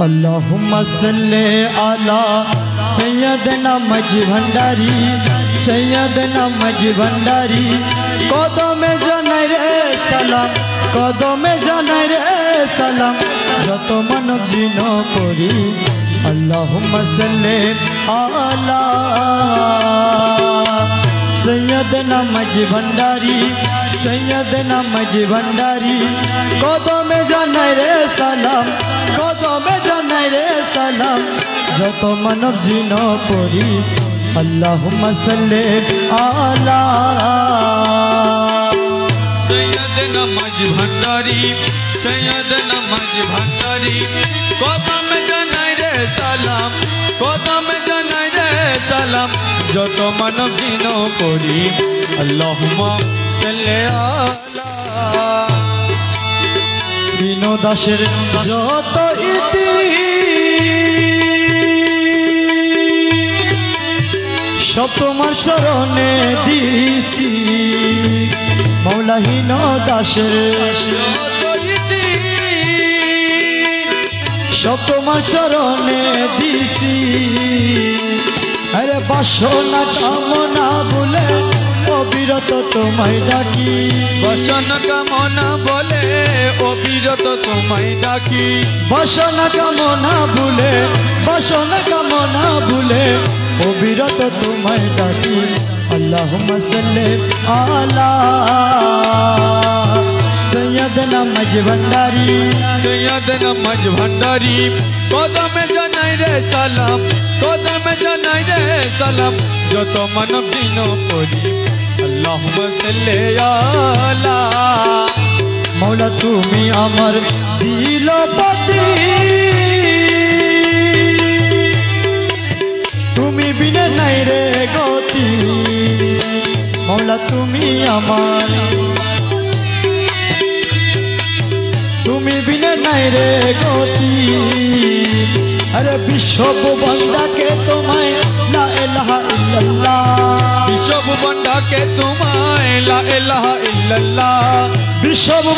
अल्लाहुम्मा सल्ले अला सैयदना मजी भंडारी सैयदना मजी भंडारी कदमे जानाई रे सालाम कदमे जानाई रे सालाम जत मानव जिन करी अल्लाहुम्मा सल्ले अला सैयदना मजी भंडारी सैयदना मजी भंडारी कदमे जानाई रे सालाम कदमे जानाई रे सालाम जत मानव जिन करी अल्लाहुम्मा सल्ले अला सैयदना मजी भंडारी सैयदना मजी भंडारी कदमे जानाई रे सालाम कदमे जानाई रे सालाम जत मानव जिन करी अल्लाहुम्मा सल्ले अला बिनो दासेर जत इति सब तुम्हार चरणे दिसी मौलाहीन दासेर सब तुम्हार चरणे दिसी अरे बासना कामना बोले अविरत तुम्हारे डाकी बासना कामना बोले अविरत तुम्हारे डाकी बासना कामना बोले बासना कामना बोले अविरत तुम्हारे डाकी अल्लाहुम्मा सल्ले अला सैयदना मजी भंडारी सैयदना मजी भंडारी कदमे जानाई रे सालाम कदमे जानाई रे सालाम जत मानव जिन करी अल्लाहुम्मा सल्ले अला मौला तुमी आमार दिलपति तुमी बिना नाई रे गति मौला तुमी आमार तुमी बिना नाई रे गति अरे विश्व बंदा के तुम्हें ला इलाहा इल्लल्लाह विश्व बंदा के तुम्हें ला इलाहा इल्लल्लाह विश्व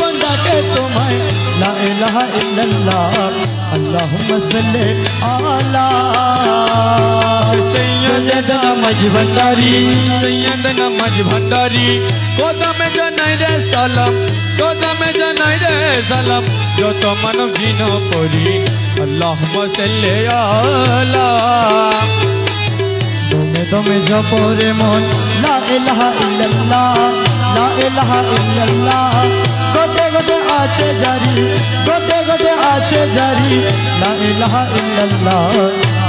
बंदा के तुम्हें ला इलाहा इल्लल्लाह अल्लाहुम्मा सल्ले अला सैयदना मजी भंडारी सैयदना मजी भंडारी कदमे जानाई रे सालाम कदमे जानाई रे सालाम जत मानव जिन करी अल्लाहुम्मा सल्ले अला दमे दमे जपो रे मन ला इलाहा इल्लल्लाह ला इलाहा इल्लल्लाह गोटे गोटे आछे जारी गोटे गोटे आछे जारी ला इलाहा इल्लल्लाह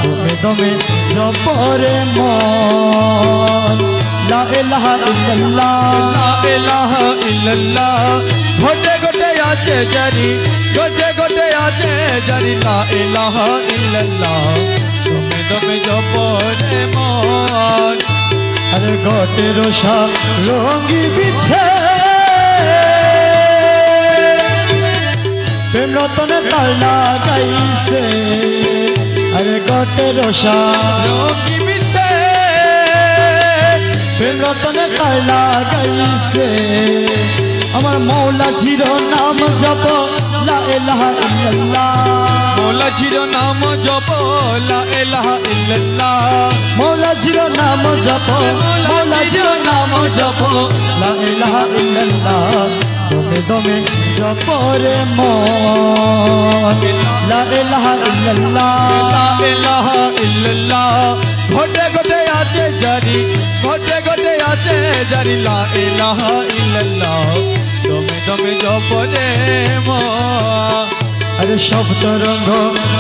दमे दमे जपो रे मन ला इलाहा इल्लल्लाह ला इलाहा इल्लल्लाह गोटे गोटे आछे जारी गोटे गोटे आछे जारी ला इलाहा इल्लल्लाह दमे दमे जपो रे मन अरे गोटे रोशा रंगी बिछे प्रेम रतने ताल लागाइसे अरे गोटे रोशा रंगी बिछे प्रेम रतने ताल लागाइसे अमर मौला जीरो नाम जप ला इलाहा इल्लल्लाह मौला जीरो नाम जप ला इलाहा इल्लल्लाह मौला जीरो नाम जप मौला जीरो नाम जप ला इलाहा इल्लल्लाह दमे दमे जप रे मन ला इलाहा इल्लल्लाह ला इलाहा इल्लल्लाह गोटे गोटे आछे जारी गोटे गोटे आछे जारी ला इलाहा इल्लल्लाह दमे दमे जप रे मन अरे शब्द रंग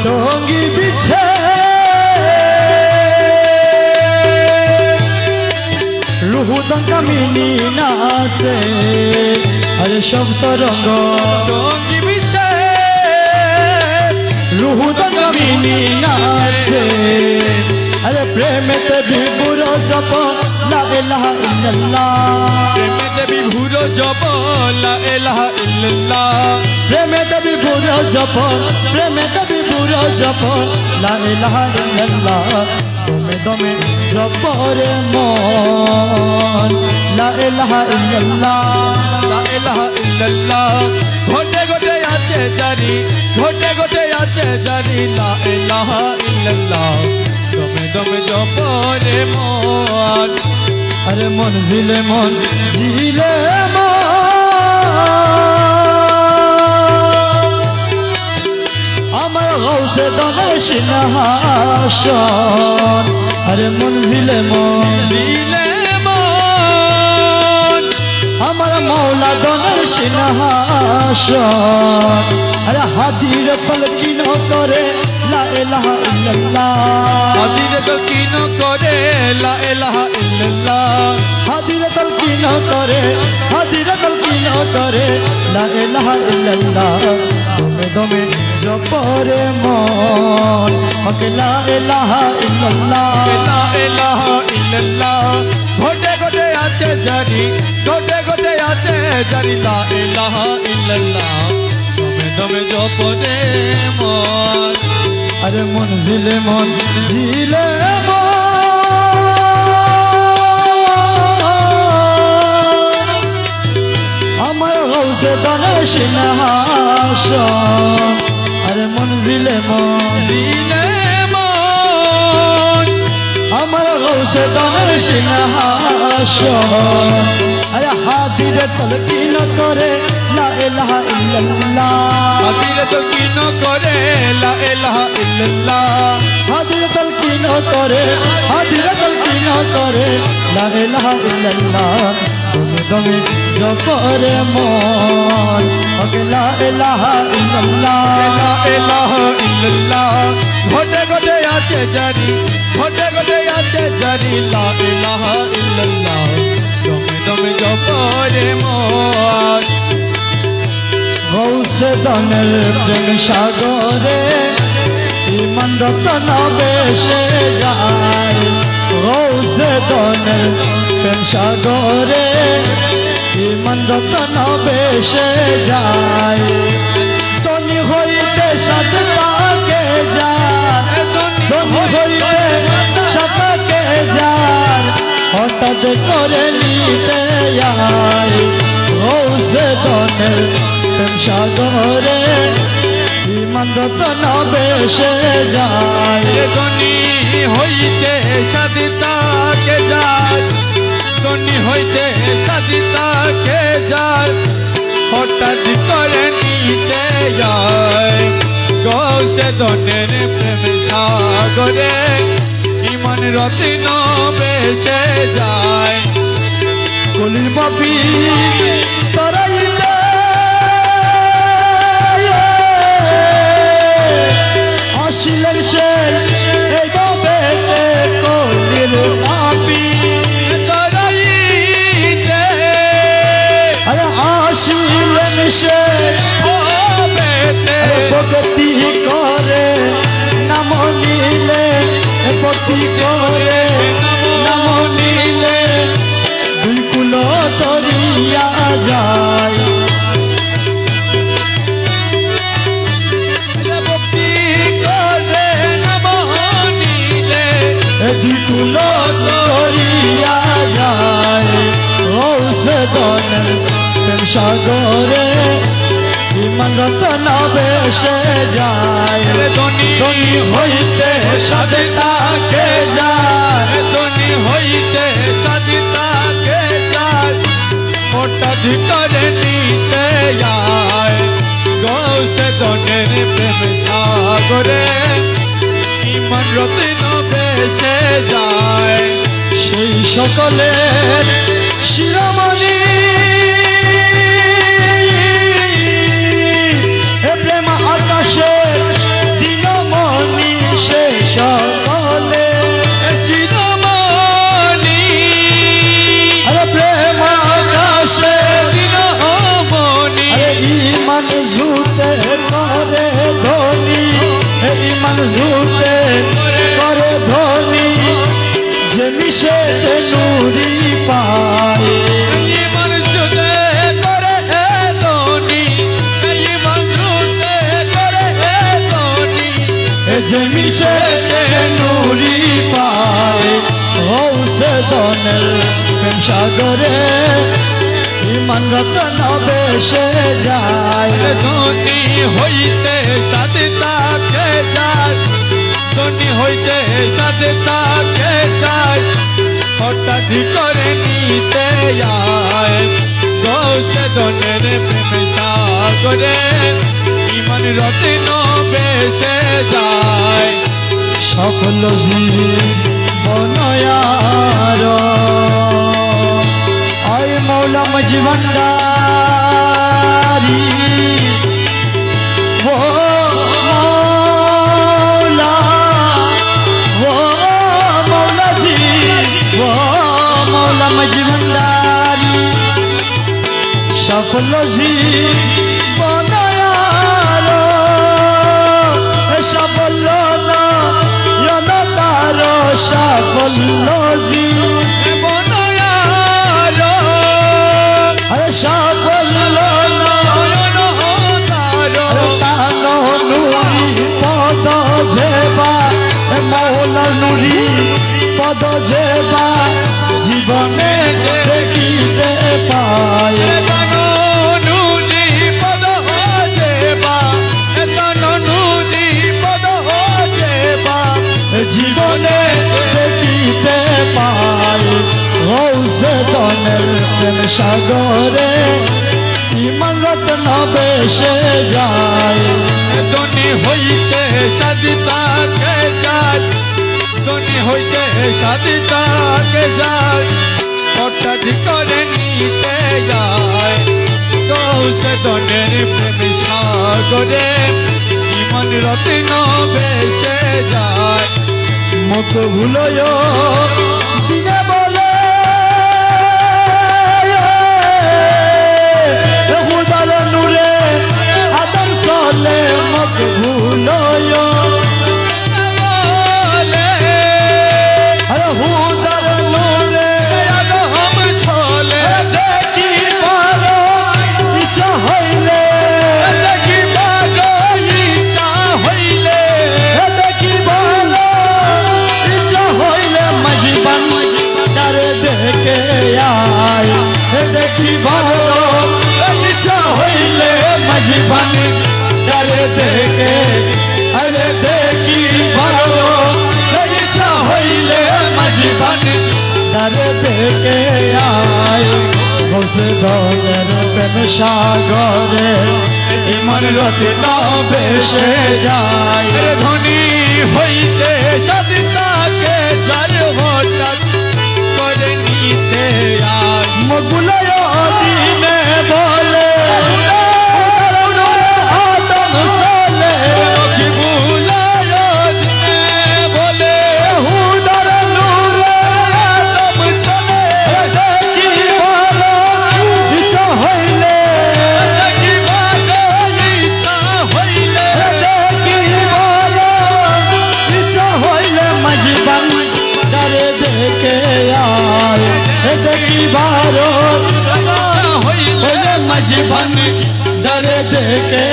रंगी बिछे रूहु दंगा मिनी नाचे अरे शब्द रंग रंगी बिछे रूहु दंगा मिनी नाचे अरे प्रेम ते विभुर जप ला इलाहा इल्लल्लाह प्रेम ते विभुर जप ला इलाहा इल्लल्लाह प्रेम ते विभुर जप प्रेम ते विभुर जप ला इलाहा इल्लल्लाह दमे दमे जप रे मन ला इलाहा इल्लल्लाह ला इलाहा इल्लल्लाह गोटे गोटे আছে জারি ঘটে ঘটে আছে জারি লা ইলাহা ইল্লাল্লাহ দমে দমে জপরে মন আরে মনজিলে মনজিলে আমার গৌসে দমে সিংহাসন আরে মনজিলে দিলে মন আমার মৌলা দমের সিংহাসন আরে হাজির পলকিন করে লা ইলাহা ইল্লাল্লাহ হাজির তলকিন করে লা ইলাহা ইল্লাল্লাহ হাজির তলকিন করে লা ইলাহা ইল্লাল্লাহ দমে দমে জপরে মন হকে লা ইলাহা ইল্লাল্লাহ লা ইলাহা ইল্লাল্লাহ ঘটে ঘটে আছে জারি ঘটে ঘটে আছে জারি লা ইলাহা ইল্লাল্লাহ দমে দমে জপরে মন আরে মনজিলে আমার গৌসে দনের সিংহাসন আরে মনজিলে দিলে মন আমার গৌসে দনের সিংহাসন আরে হাজিরে তলকিন করে লা ইলাহা ইল্লাল্লাহ হাজির তলকিন করে লা ইলাহা ইল্লাল্লাহ হাজিরে তলকিন করে লা ইলাহা ইল্লাল্লাহ দমে দমে জপরে মন হকে লা ইলাহা ইল্লাল্লাহ লা ইলাহা ইল্লাল্লাহ ঘটে ঘটে আছে জারি ঘটে ঘটে আছে জারি লা ইলাহা ইল্লাল্লাহ দমে দমে জপরে মন গৌসে দনের প্রেম সাগরে ইমান রতন বেশে যায় গৌসে দনের প্রেম সাগরে ইমান রতন বেশে যায় ধনী হইতে সাথে তাকে যায় ধনী হইতে সাথে যায় হঠাৎ করে নিতে যায় গৌসে দনের প্রেম সাগরে ইমান রতন বেশে যায় ধনী হইতে সাদিতাকে যায় ধনী হইতে সাদিতাকে যায় হঠাৎ করে নিতে যায় গৌসে ধনের প্রেম সাগরে ইমান রতন বেশে যায় কলির বাপি তারাইতে আসিলেন সে এই বাবেতে কলির বাপি তারাইতে আরে আসিলেন সে বাবেতে ভক্তি করে নাম নিলে ভক্তি করে নাম নিলে দুই কুল তরিয়া যায় ভক্তি করে নাম নিলে দুই কুল তরিয়া যায় গৌসে দনের প্রেম সাগরে ইমান রতন বেশে যায় ধনী হইতে সাদিতাকে যায় ধনী হইতে সাদিতাকে যায় হঠাৎ করে নিতে যায় গৌসে ধনের প্রেম সাগরে ইমান রতন বেশে যায় সেই সকলের শিরোমণি এ প্রেম আকাশে দিনমণি সে সকলে শিরোমণি আরে প্রেম আকাশে দিনমণি আরে ইমান জুতে করে ধনী ইমান জুতে করে ধনী যে মিশেছে নুরি পায় ইমান জুতে করে ধনী ইমান জুতে করে ধনী যে মিশেছে নুরি পায় গৌসে দনের প্রেম সাগরে ইমান রত্ন বেশে যায় ধনী হইতে সাথে তাকে যায় ধনী হইতে সাথে তাকে যায় হঠাৎ করে নিতে যায় গৌসে ধনের প্রেম সাগরে ইমান রত্ন বেশে যায় সফল বনয়ার আয় মৌলা মজবন্দারি ও মৌলা জি ও মৌলা মজবন্দারি সফল বনয়ার সফল সাফল্য বনয়ার আরে সাফল্য পদ যেবা মৌলা নুরি পদ যেবা জীবনে দেখিতে পায় জীবনে দেখিতে পাই গৌসে ধনের প্রেম সাগরে ইমান রত্ন বেশে যায় ধনী হইতে সাদিতাকে যায় ধনী হইতে সাদিতাকে যায় হঠাৎ করে নিতে যায় গৌসে ধনের প্রেম সাগরে ইমান রত্ন বেশে যায় মুখ ভুলয় দিনে বলে হুদার নূরে আদম চলে মুখ ভুলয় হুদার নূরে আদম চলে দেখি পারো ইচ্ছা হইলে দেখি ভালো ইচ্ছা হইলে দেখি ভালো ইচ্ছা হইলে মজবান তারে দেখে আয় দেখি ভালো ইচ্ছা হইলে মজবান তারে দেখে আরে দেখি ভালো ইচ্ছা হইলে মজবান তারে দেখে আয় গৌসে ধনের প্রেম সাগরে ইমান রত্ন বেশে যায় ধনী হইতে সাদিতাকে যার হঠাৎ করে নিতে আয় মগুলয় দিনে বলে আদম চলে কি ভুলায় দিনে বলে হুদার নূরে আদম চলে দেখি ভালো ইচ্ছা হইলে দেখি ভালো ইচ্ছা হইলে দেখি ভালো ইচ্ছা হইলে মজবান তারে দেখে আয় দেখি ভালো হইলে মজবান তারে দেখে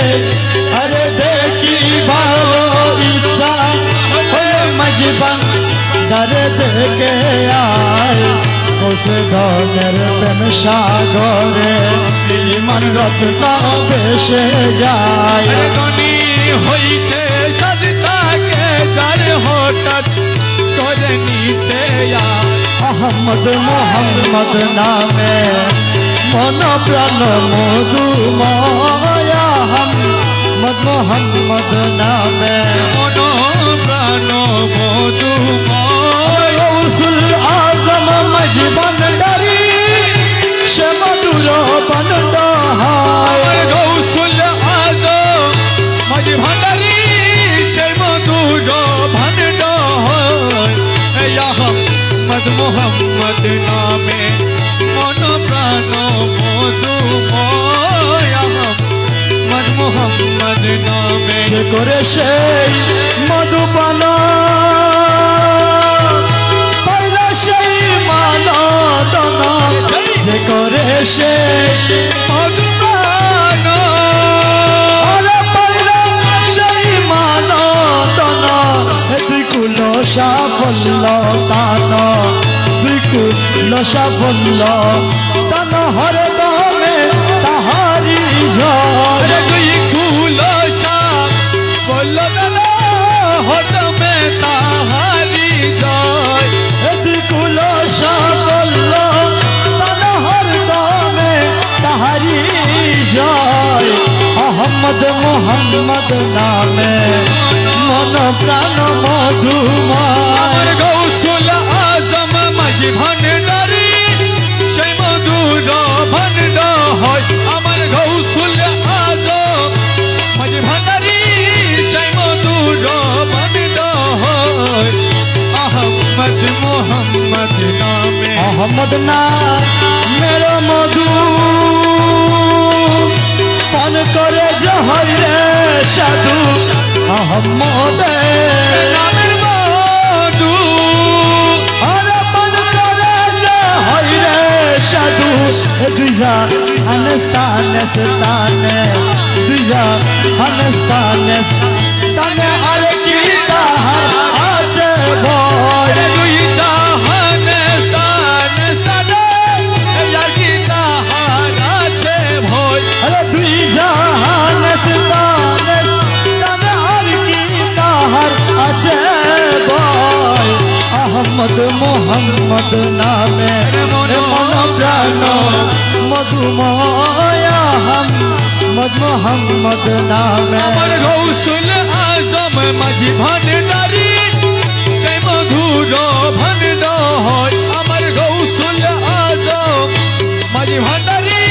আরে দেখি ভালো ইচ্ছা হইলে মজবান তারে দেখে আয় গৌসে ধনের প্রেম সাগরে ইমান রত্ন বেশে যায় ধনী হইতে সাদিতাকে যার হঠাৎ করে নিতে আয় আহমদ মোহাম্মদ নামে মন প্রাণ মধুময় আহমদ মোহাম্মদ নামে মন প্রাণ মধুময় গৌসুল আজম মজবান ডারি সে মধুর বন্ড হয় গৌসুল আজম মাঝ ভান্ডারি সেই মধুর ভান্ড হয় আহমদ মোহাম্মদ নামে মন প্রাণ মধুময় আহমদ মোহাম্মদ নামে যে করে সেই মধুপান পাইলা সেই মানদন যে করে সেই মধুপ্রাণ আরে পাইলা সেই মানদন দুই কুল সাফল্য তান দুই কুল সাফল্য তান হরে দল अहमद मोहम्मद नामे मन प्राण मधुमय गौसुल आजम माजी भंडारी সেই মধুর ভণ্ড হয় আমার গৌসুল আজম মাজি ভন্ডারি সেই মধুর ভণ্ড হয় अहमद मोहम्मद नामे अहमद ना मेरो मधु पान करे जहर रे साधु अहमद नामेर मधु अरे पान करे जहर रे साधु दुजा अनस्ताने स्ताने दुजा अनस्ताने स्ताने अरे गीता आज भोर दुई जहान स्तान स्ताने यार गीता हाराचे भोर अरे दुई जहान स्ताने स्ताने और गीता हर आज भोर अहमद मोहम्मद नामे मन प्राण मधुमय अहमद मोहम्मद नामे আমার গৌসুল আজম মাঝি ভন্ডারি সেই মধুর ভণ্ড হয় আমার গৌসুল আজম মাঝি ভন্ডারি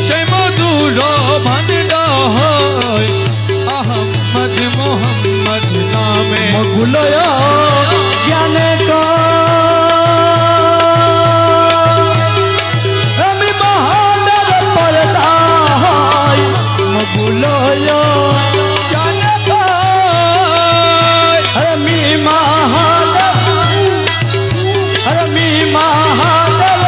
সেই মধুর ভণ্ড হয় আহমদ মোহাম্মদ নামে মগুলয় জ্ঞানে আমি মহানর পরদা হয় মগুলয় জানে আমি মহানর আমি মহানর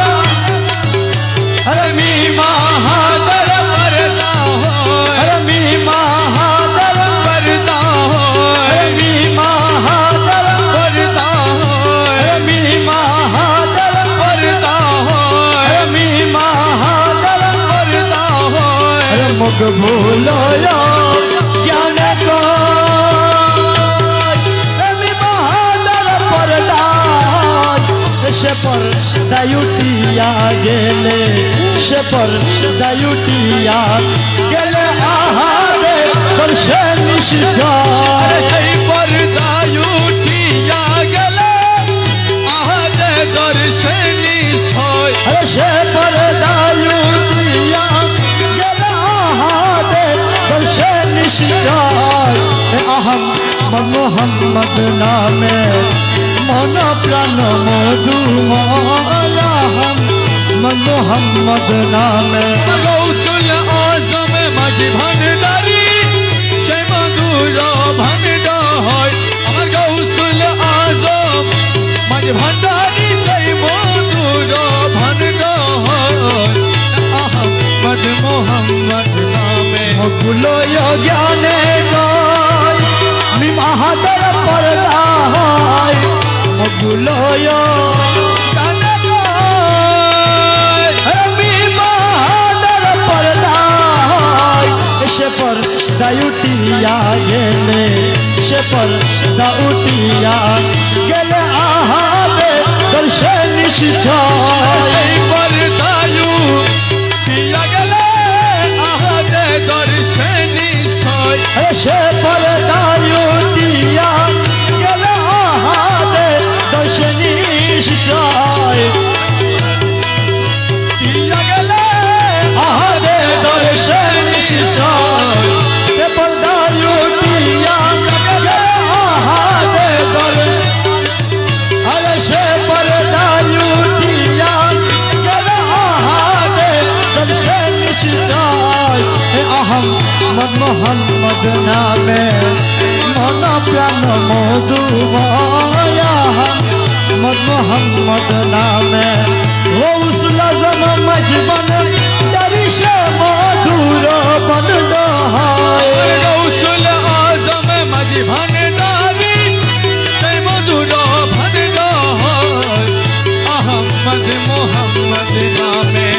আমি মহানর পরদা হয় আমি মহানর পরদা হয় আমি মহানর পরদা হয় আমি মহানর পরদা হয় আমি মহানর পরদা হয় मुख भूलय ज्ञान को मी महानर परदा से पर दायुटिया गेले से पर दायुटिया गेले आहारे दर्शन निश्चय সেই পর্দায় উঠিয়া গেলে আজ দর্শনী ছয় अरे से पर दायुटिया गेले आहारे दर्शन निश्चय अहम मोहम्मद नामे मन प्राण मधुमय मोहम्मद नामे গৌসুল আজম মাঝি ভন্ডারি সেই মধুর ভণ্ড হয় আমার গৌসুল আজম মাঝি ভন্ডারি সেই মধুর ভণ্ড হয় আহমদ মোহাম্মদ নামে मकुलय ज्ञाने गाय मी महादर परदा है मकुलय জানে मी महादर परदा है से पर दायुटिया गेले से पर दाउटिया गेले आहारे दर्शन निश्चय সেই পর্দায় উঠিয়া গেলে আজ দর্শনী ছয় से पर दायुटिया गेले आहारे दर्शनी निश्चय দিয়া गले आहारे दर्शन निश्चय से पर दायुटिया गेले आहारे अरे से पर दायुटिया गेले आहारे दर्शन निश्चय अहम मोहम्मद नामे मन प्राण मधुमय मोहम्मद नामे गौसुल आजम मजबन दरिश मधुर बंद আমার গৌসুল আজম মাঝি ভন্ডারি সেই মধুর ভণ্ড হয় আহমদ মোহাম্মদ নামে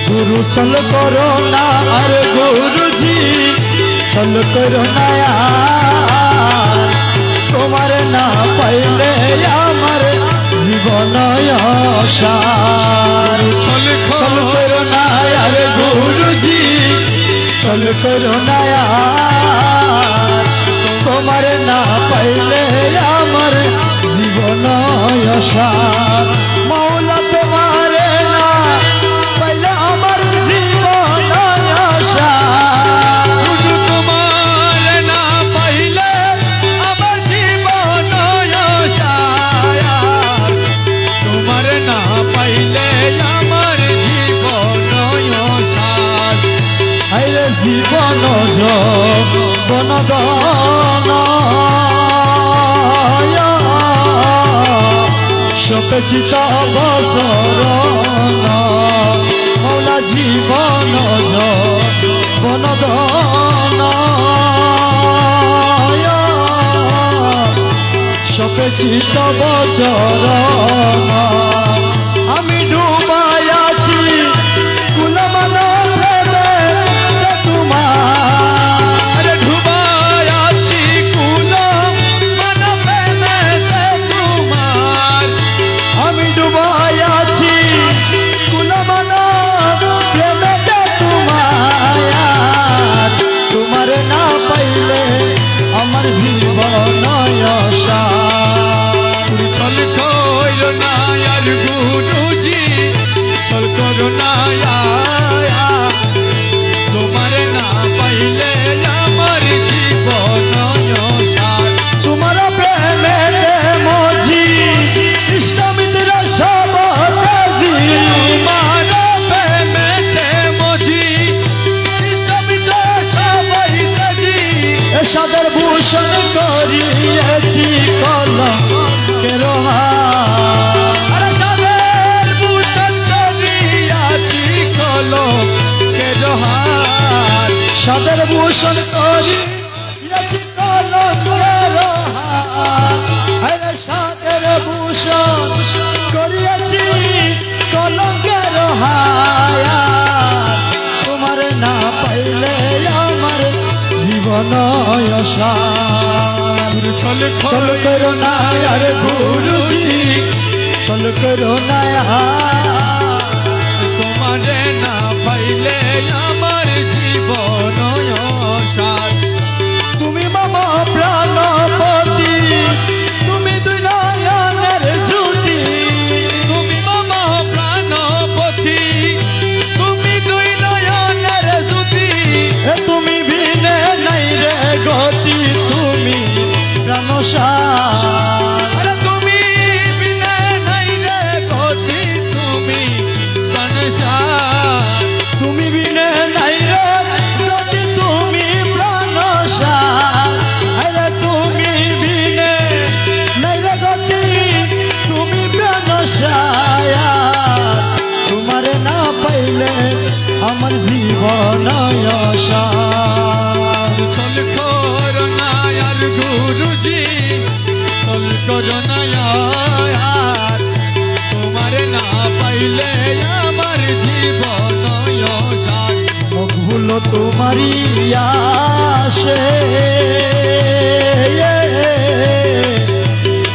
गुरु सल करो ना अरे गुरु जी सल करो ना यार तुम्हारे ना पहले আমার জীবন আশার ছল सल करो ना अरे गुरु जी চল করো না यार তোমার না পাইলে আমার জীবন অসার মৌলা তোমার না পাইলে আমার জীবন অসার তোমার না পাইলে আমার জীবন অসার তোমার না পাইলে আমার জীবন অসার আইরে জীবন যৌবন গণ শোকচিত বসরণ মৌলা জীবন যৌবন গণ শোকচিত বচরণ আমি ডুবাই আছি কুলমান প্রেমে তোমার ডুবাই আছি কুল মন প্রেমেতে তোমার আমি ডুবাই আছি কুলমান প্রেমেতে তোমার তোমার না পাইলে আমার জীবন অসার চল করো না আর গুরুজি চল করো না তোমার না পাইলে আমার জীবন অসার তোমার প্রেমে মজি ইসলামিত সব রাজি তোমার প্রেমেতে মজি ইসলামিত সবাই রাজি সাদর ভূষণ করিয়েছি কলম কেরোহা সাদের ভূষণ করিয়াছি কলম কেরোহার সাদর ভূষণ করিয়েছি কলম কেরোহা সাদর ভূষণ করিয়েছি কলম কেরোহা তোমার না পাইলে আমার জীবন অসার চল করো না আর গুরুজি চল করো না তোমার না পাইলে আমার জীবন অসার তুমি মামা প্রাণপতি তুমি দুই নয়নের জ্যোতি তুমি মামা প্রাণপতি তুমি দুই নয়নের জ্যোতি তুমি বিনে নাই রে গতি তুমি প্রাণসার তুমি বিনে নাই রে গতি তুমি প্রাণসার তুমি বিনে নাই রে গতি তুমি প্রাণসার আরে তুমি বিনে নাই রে গতি তুমি প্রাণসার তোমার না পাইলে আমার জীবন অসার চল করো না আর গুরুজি চল করো না আর তোমার না পাইলে আমার জীবন অসার মকবুল তোমারি আসে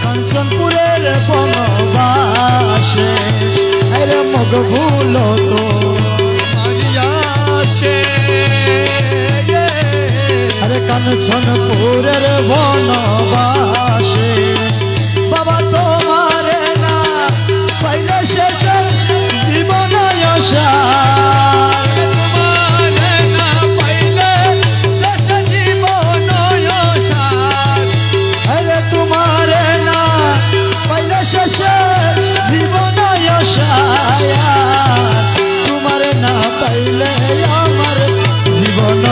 কাঞ্চনপুরের বনবাসে আরে মকবুল তো মারিয়াছে আরে কাঞ্চনপুরের বনবাসে বাবা তোমার না পাইলে শেষ জীবন অসার তোমার না পাইলে শেষ জীবন অসার আরে তোমার না পাইলে শেষ জীবন অসার তোমার না পাইলে আমার জীবন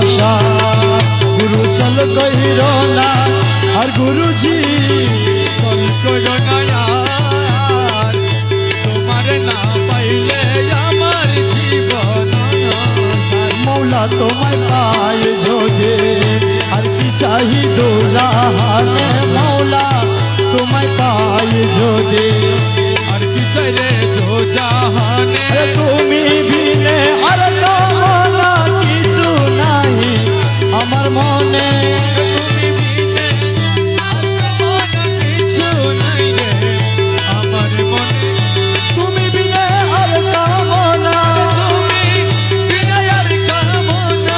অসার গুরু চল কইর না আর গুরুজি চল করো না আর তোমার না পাইলে আমার জীবন অসার মৌলা তোমায় পায় যোগে আর কি চাহি দো জাহানে মৌলা তোমায় পায় যোগে আর কি চাই রে দো জাহানে তুমি বিনে আর কামনা কিছু নাই আমার মনে তুমি বিনে আর কামনা কিছু নাই রে আমার মনে তুমি বিনে আর কামনা তুমি বিনে আর কামনা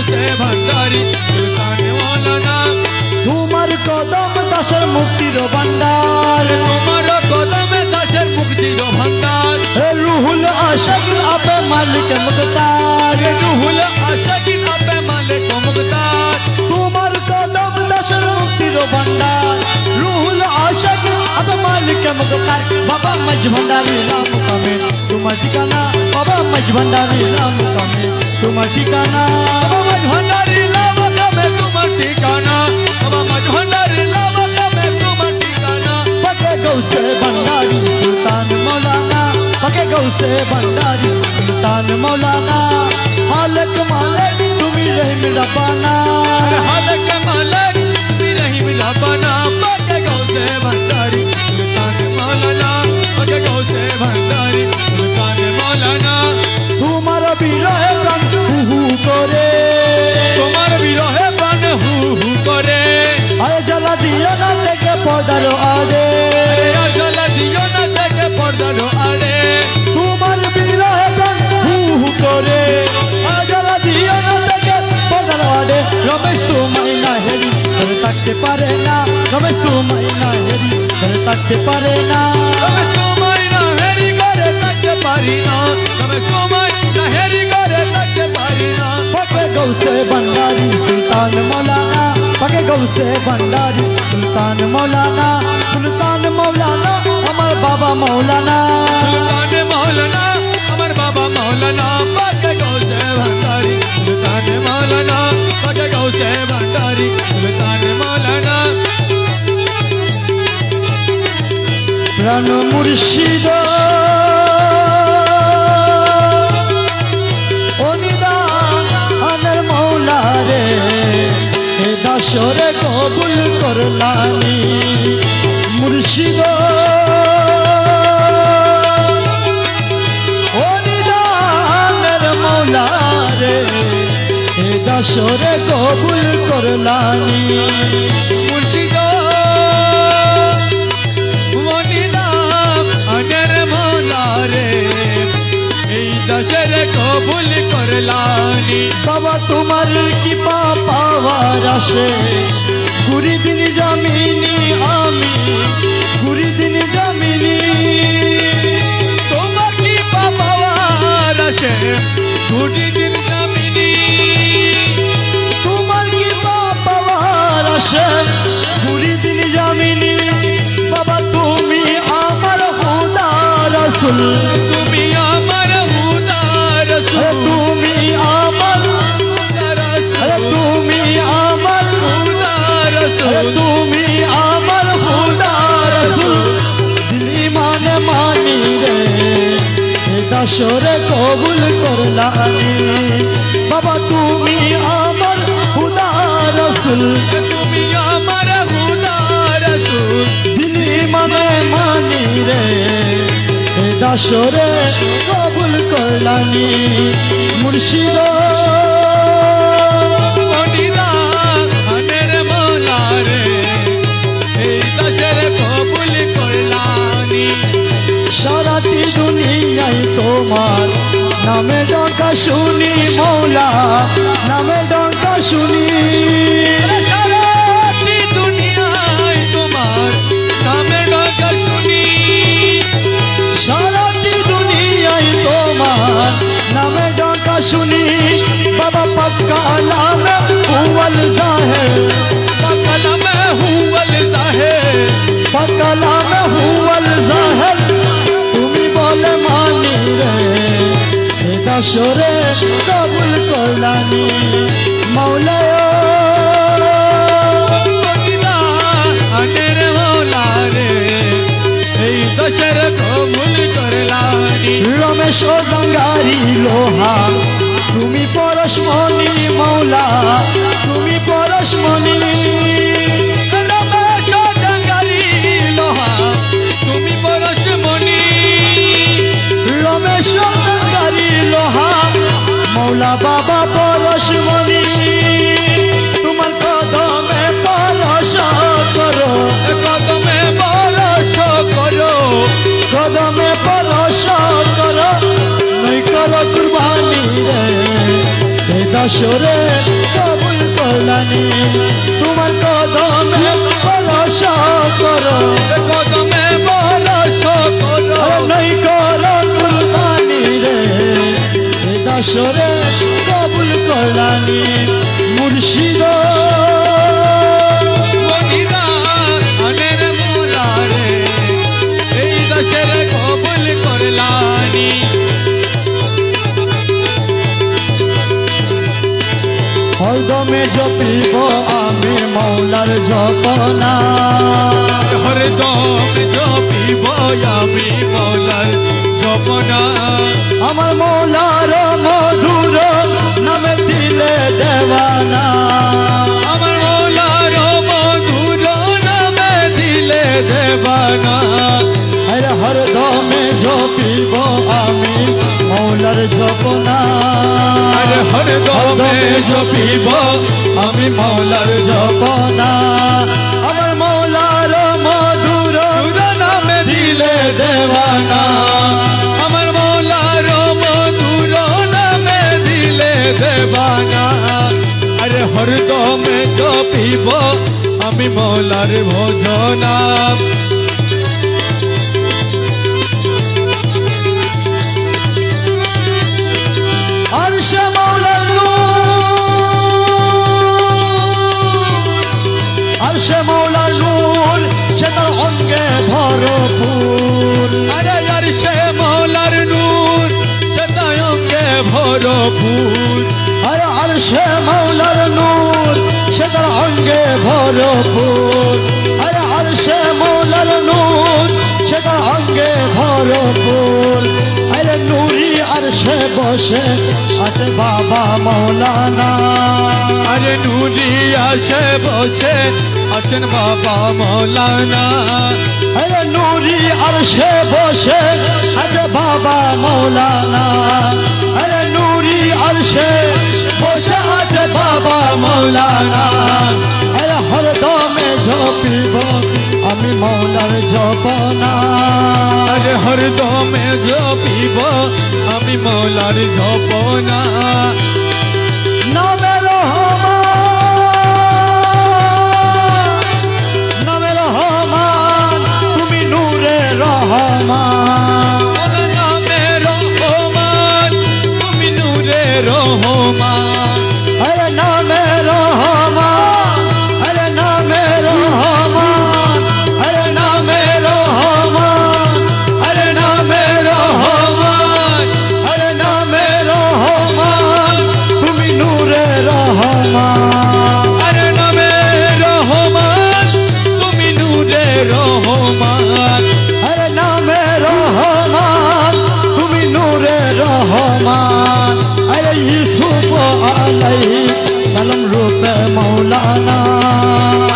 গৌসে ভান্ডারি সুলতান মৌলানা তোমার কদম দাসের মুক্তির ভান্ডার তোমার কদমে দাসের মুক্তির ভান্ডার রুহুল আশিক আপে মালিক মুক্তার রুহুল আশিক আপে মালিক মুক্তার তোমার কদম দাসের মুক্তির ভান্ডার রুহুল আশিক আপে মালিক মুক্তার বাবা মজ ভান্ডারি নাম কামে তোমার ঠিকানা বাবা মজ ভান্ডারি নাম কামে তোমার ঠিকানা বাবা মজ ভান্ডারি নাম কামে তোমার ঠিকানা বাবা মজ ভান্ডারি নাম কামে তোমার ঠিকানা पके गौसे भंडारी सुल्तान मौलाना पके गौसे भंडारी सुल्तान मौलाना हालक मालिक तुम्ही रहीम रब्बाना हालक मालिक तुम्ही रहीम रब्बाना पके गौसे भंडारी सुल्तान मौलाना पके गौसे भंडारी सुल्तान मौलाना तुम्हारा বিরহে প্রাণ হু করে তোমার বিরহে প্রাণ হু হু করে আয় জ্বালা দিও না থেকে পর্দার আড়ে জ্বালা দিও না থেকে পর্দার আড়ে তোমার বিরহে প্রাণ হু করে আয় জ্বালা দিও না থেকে পর্দার আড়ে রমেশ তোমায় না হেরি ধরে থাকতে পারে না রমেশ তোমায় না হেরি ধরে থাকতে পারে না রমেশ তোমায় না হেরি করে থাকতে পারি না রমেশ তোমায় না হেরি করে থাকতে পারি না पके गौसे भंडारी सुल्तान मौलाना पके गौसे भंडारी सुल्तान मौलाना सुल्तान मौलाना हमार बाबा मौलाना सुल्तान मौलाना अमर बाबा मौलाना पके गौसे भंडारी सुल्तान मौलाना पके गौसे भंडारी सुल्तान मौलाना प्राण मुर्शिद ओनिदानर मौला रे हे दासरे कबूल करलानी मुर्शिद ओनिदानर मौला रे हे दासरे कबूल करलानी मुर्शिद अनर मौला रे এই দশের কবুল করলানি বাবা তোমার কি পাওয়ার আসে ঘুরি দিন জামিনি আমি ঘুরি দিন জামিনি তোমার কি পাওয়ার আসে ঘুরি দিন জামিনি তোমার কি পাওয়ার আসে ঘুরি দিন জামিনি বাবা তুমি আমার খুদা রাসূল তুমি আমার হুদা রাসূল তুমি আমার তুমি আমার হুদা রাসূল তুমি আমার খুদা রাসূল দিলি মানে মানি রে দাসরে কবুল করলানি বাবা তুমি আমার খুদা রাসূল তুমি আমার হুদা রাসূল দিলি মানে মানি রে দাসরে কবুল করলানি মুর্শিদ অনিদানের মৌলা রে এই দশের কবুল করলানি সারাটি দুনিয়ায় তোমার নামে ডঙ্কা শুনি মৌলা নামে ডঙ্কা শুনি সারাটি দুনিয়ায় তোমার নামে ডাকা শুনি সারাটি দুনিয়ায় তোমার নামে ডঙ্কা শুনি বাবা পক্কা নামে হুয়াল জাহের पक्का नामे हुवल जाहिर पक्का नामে হুয়াল জাহের তুমি বলে মানি রে দাসরে কবুল করলানি মৌলা অনিদানের মৌলা রে এই দশের কবুল করলানি রমেশ ও গঙ্গারি লোহা তুমি পরশমণি মৌলা তুমি পরশমণি রমেশ গঙ্গারি লোহা তুমি পরশমণি রমেশ ও গঙ্গারি লোহা মৌলা বাবা পরশমণি তোমার কদমে পরশ করো কদমে পরশ করো কদমে পরশ করো নই করো কুরবানি রে দশরে কবুল করলানি তোমার কদমে ভরসা করো কদমে ভরসা করো নাই করো কুরবানি রে দশরে কবুল করলানি মুর্শিদ মদিনা আনের মোলা রে এই দশের কবুল করলানি হরদমে জপিব আমি মৌলার জপনা হরদম জপিব আমি মৌলার জপনা আমার মৌলার মধুর নামে দিলে দেওয়ানা আমার মৌলার মধুর নামে দিলে দেবানা আরে হরদমে জপিব আমি মৌলার জপনা আরে হরদমে জপিব আমি মৌলার জপনা আমার মৌলার মধুর নামে দিলে দেবানা আমার মৌলার মধুর নামে দিলে দেবানা আরে হরদমে জপিব আমি মৌলার ভজনা আরশে মৌলার আরশে মৌলার নূর সে তার অঙ্গে ভরপুর আরে আরশে মৌলার নূর সে তার অঙ্গে ভরপুর আরে আরশে মৌলার নূর সে তার অঙ্গে ভরপুর আরে আরশে মৌলার নূর সে তার অঙ্গে ভরপুর আরে নূরি আরশে বসে আছে বাবা মৌলানা আরে নুরি আসে বসে আছেন বাবা মৌলানা আরে নূরি আরশে বসে আছে বাবা মৌলানা আরে নূরি আরশে বসে আছে বাবা মৌলানা আরে হরদমে জপিব আমি মৌলার জপনা আরে হরদমে জপিব আমি মৌলার জপনা নামে রহমান তুমি নূরে রহমান নামে রহমান তুমি নূরে রহমান আরে নামে রহমান আরে নামে রহমান আরে নামে রহমান আরে নামে রহমান আরে নামে রহমান তুমি নূরে রহমান আরে নামে রহমান তুমি নূরে রহমান আরে নামে রহমান তুমি নূরে রহমান আরে ইউসুফ আলাইহিস সালাম রূপে মৌলানা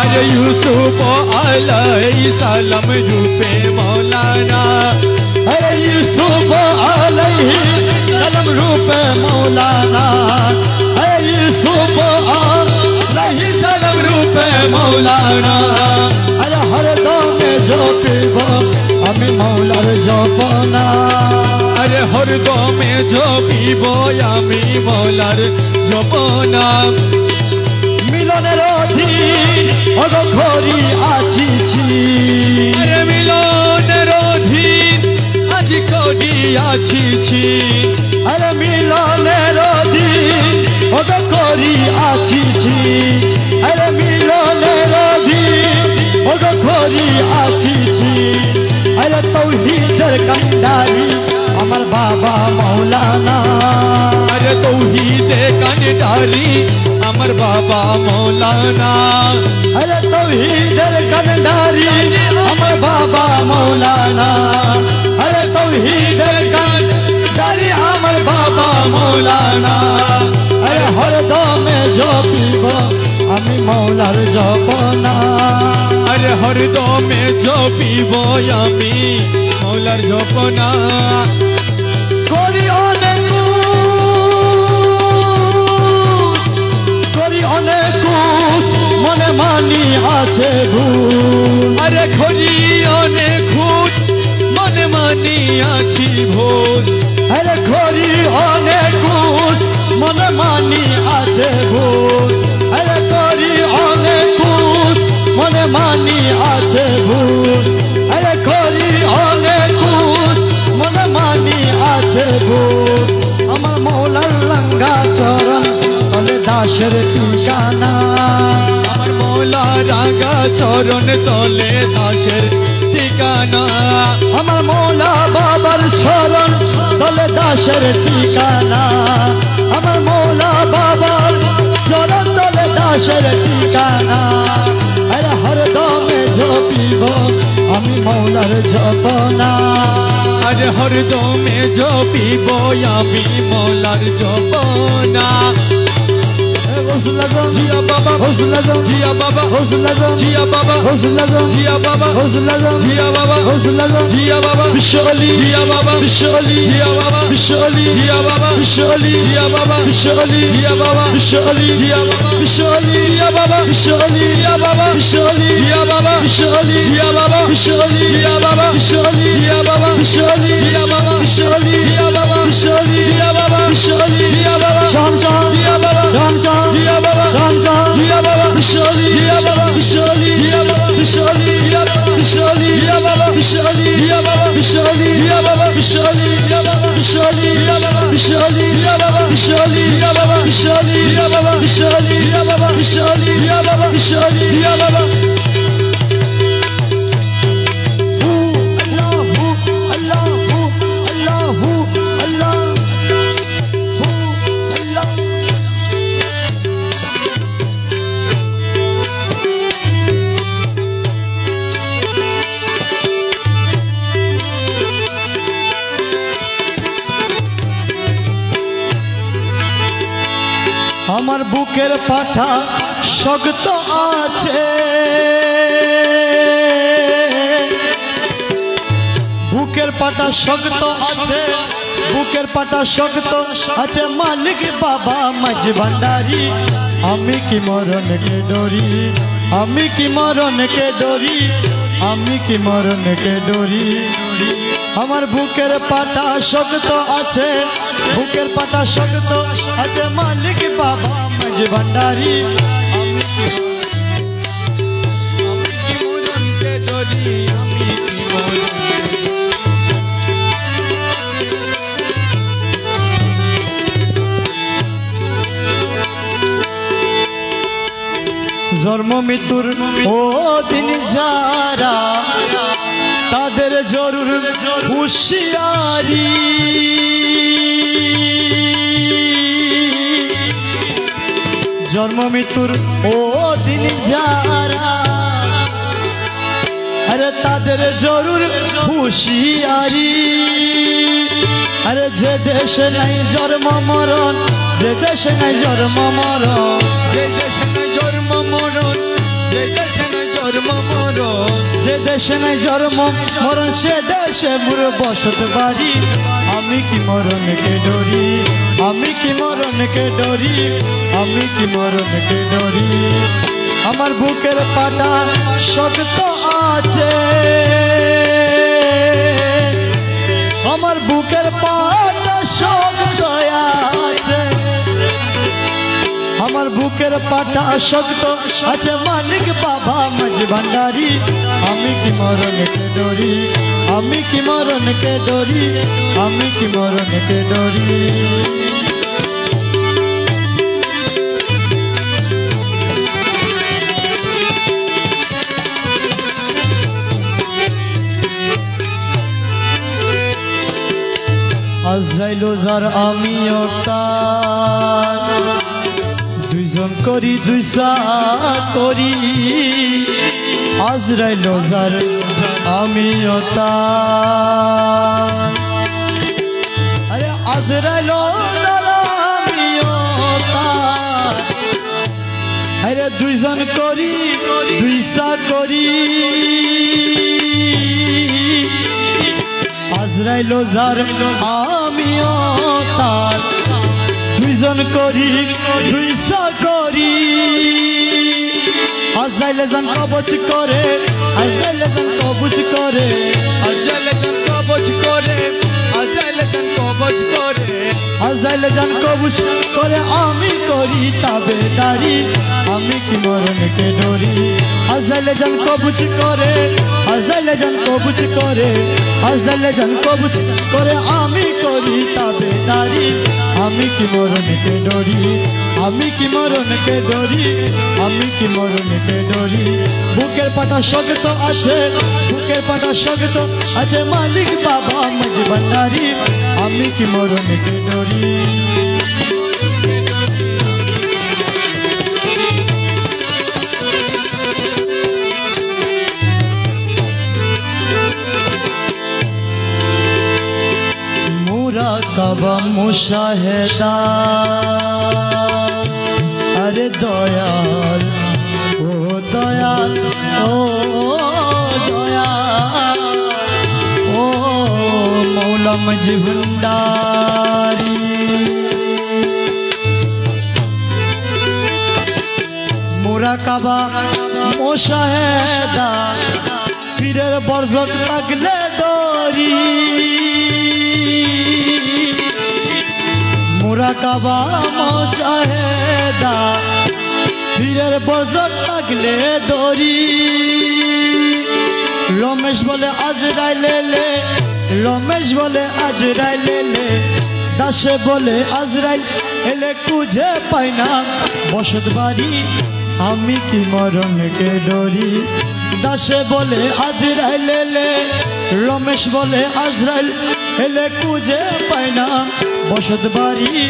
আরে ইউসুফ আলাইহিস সালাম রূপে মৌলানা আরে ইউসুফ আলাইহিস সালাম রূপে মৌলানা আরে ইউসুফ আলাইহিস সালাম রূপে মৌলানা আরে হরদমে জপিব আমি মৌলার জপনা আরে হরদমে জপিব আমি মৌলার জপনা মিলনের অধীন অগখরি আছিছি আরে মিলনের অধীন আজ করিয়াছি আরে মিলনের অধীন অগখরি আছিছি আরে মিলনের অধীন অগখরি আছিছি আরে তৌহিদের কান্ডারি আমার বাবা মৌলানা আরে তৌহিদে কান্ডারি আমার বাবা মৌলানা আরে তৌহিদের কান্ডারি আমার বাবা মৌলানা আরে তৌহিদের কান্ডারি আমার বাবা মৌলানা আরে হরদমে জপিব আমি মৌলার জপনা আরে হরদমে জপিব আমি মৌলার জপনা করি অনেক মনে মানি আছে ভুল আরে খরি অনেক খুশ মনে মানি আছি ভোজ আরে খরি অনেক মনে মানি আছে ভূত আরে করি অনেক কুস মনে মানি আছে ভূত আরে করি অনেক কুস মনে মানি আছে ভূত আমার মৌলার লঙ্গা চরণ তলে দাসের ঠিকানা আমার মৌলা রাঙ্গা চরণ তলে দাসের ঠিকানা আমার মৌলা বাবার চরণ তলে দাসের ঠিকানা আমার মৌলা বাবার চরণ তলে দাসের ঠিকানা আরে হরদমে জপিব আমি মৌলার জপনা আরে হরদমে জপিব আমি মৌলার জপনা জিয়া বাবা জিয়া বাবা জিয়া বাবা জিয়া বাবা জিয়া বাবা জিয়া বাবা বিশ্বলি জিয়া বাবা বিশ্বলি জিয়া বাবা বিশ্বলি জিয়া বাবা বিশ্বলি জিয়া বাবা বিশ্বলি জিয়া বাবা বিশ্বলি জিয়া বাবা বিশ্বলি জিয়া বাবা বিশ্বলি জিয়া বাবা বিশ্বলি জিয়া বাবা বিশ্বলি জিয়া বাবা বিশ্বলি জিয়া বাবা বিশ্বলি জিয়া বাবা বিশ্বলি জিয়া বাবা বিশ্বলি জিয়া বাবা বিশ্বলি জিয়া বাবা বিশ্বলি জিয়া বাবা শামশান জিয়া বাবা শামশান জিয়া বাবা শামশান জিয়া বাবা বিশ্বলি জিয়া বাবা বিশ্বলি জিয়া বাবা বিশ্বলি জিয়া বাবা বিশ্বলি জিয়া বাবা বিশ্বলি জিয়া বাবা বিশ্বলি জিয়া বাবা বিশ্বলি জিয়া বাবা বিশ্বলি জিয়া বাবা বিশ্বলি জিয়া বাবা বিশ্বলি জিয়া বাবা বিশ্বলি জিয়া বাবা বিশ্বলি জিয়া বাবা বিশ্বলি জিয়া বাবা বিশ্বলি জিয়া বাবা আমার বুকের পাঠা শক্ত আছে বুকের পাটা শক্ত আছে বুকের পাটা শক্ত আছে মালিক বাবা মাঝ ভান্ডারি আমি কি মরণকে ডরি আমি কি মরণকে ডরি আমি কি মরণকে ডরি আমার বুকের পাটা শক্ত আছে বুকের পাটা শক্ত আছে মালিক বাবা মাঝ ভান্ডারি আমি কি মরণকে ডরি আমি কি মরণকে জন্ম মৃত্যুর ও দিন যারা তাদের জরুর হুঁশিয়ারি জন্ম মৃত্যুর ও দিন যারা আরে তাদের জরুর হুঁশিয়ারি আরে যে দেশে নাই জন্ম মরণ যে দেশে নাই জন্ম মরণ যে দেশে নাই জন্ম মরণ যে দেশে নাই জন্ম মরণ যে দেশে নাই জন্ম মরণ সে দেশে মোর বসত বাড়ি আমি কি মরণকে ডরি আমি কি মরণকে ডরি আমি কি মরণকে ডরি আমার বুকের পাটা শক্ত আছে আমার বুকের পাটা শক্ত আছে আমার বুকের পাটা শক্ত আছে মালিক বাবা মাঝ ভান্ডারি আমি কি মরণকে ডরি আমি কি মরণকে ডরি আমি কি মরণকে ডরি আজরাইল যার আমিও তার দুইজন করি দুইসা করি আজরাইল যার আমিও তার আরে আজরাইল যার আমিও তার আরে দুইজন করি দুইসা করি আজরাইল যার আমিও তার দুইজন করি দুইসা করি আজরাইলে যান কবচ করে আজরাইলে যান কবচ করে আজরাইলে যান কবচ করে আজরাইলে যান কবচ করে আজরাইলে যান কবচ করে আমি করি তা के डोरी अजल जन को बुझ करे अजल जन को बुझ करे अजल जन को बुझ करे आमी करी ताबेदारी आमी की मरण के डोरी आमी की मरण के डोरी आमी की मरण के डोरी बुकेर पाटा शक्त आछे बुकेर पाटा शक्त आछे मालिक बाबा मज भंडारी आमी की मरण के डोरी मुराकाबा मुशाहिदा अरे दयाल ओ दयाल ओ दयाल ओ मौला मजी भंडारी मुराकाबा मुशाहिदा फिरेर बरजत लागले दरी मुराकाबा मुशाहिदा फिरेर बरजत लागले दरी रमेश बोले आजराइले ले रमेश बोले आजराइले ले दासे बोले आजराइल एले कुझे पाइना बसत बाड़ी आमी की मरण के डोरी दासे बोले आजराइले ले रमेश बोले आजराइल एले कुझे पाइना बसत बाड़ी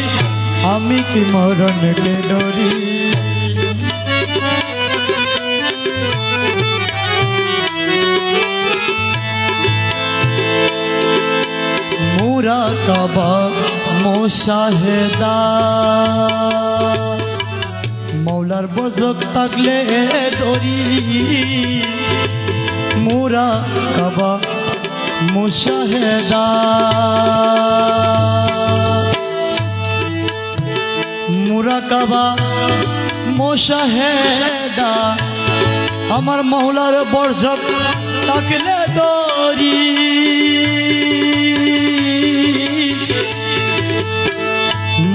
आमी की मरण के डोरी मुराकाबा मुशाहिदा मौलार बजक ताकले दरी मुराकाबा मुशाहिदा मुराकाबा मुशाहिदा আমার মৌলার বরজক তাকলে দরি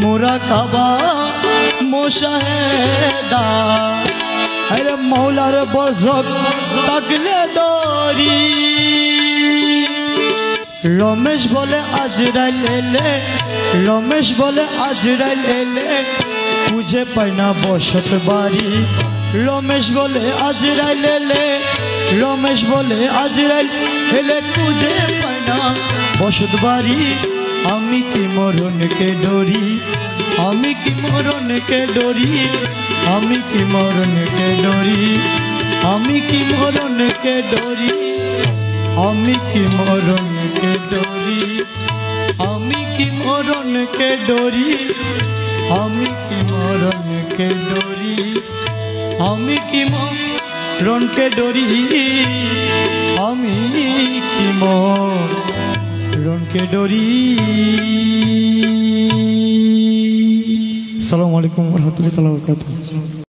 मुराकाबा मुशाहिदा अरे मौलार बरजक ताकले दरी रमेश बोले आजराइले ले रमेश बोले आजराइले ले तुझे पैना बसत बाड़ी रमेश बोले आजराइले ले रमेश बोले आजराइल एले तुझे पैना बसत बाड़ी आमी की मरण के डोरी आमी की मरण के डोरी आमी की मरण के डोरी आमी की मरण के डोरी आमी की मरण के डोरी आमी की मरण के डोरी आमी की मरण के डोरी आमी की मरण के डोरी आमी की मरण के डोरी। अस्सलामु अलैकुम व रहमतुल्लाहि व बरकातुहू।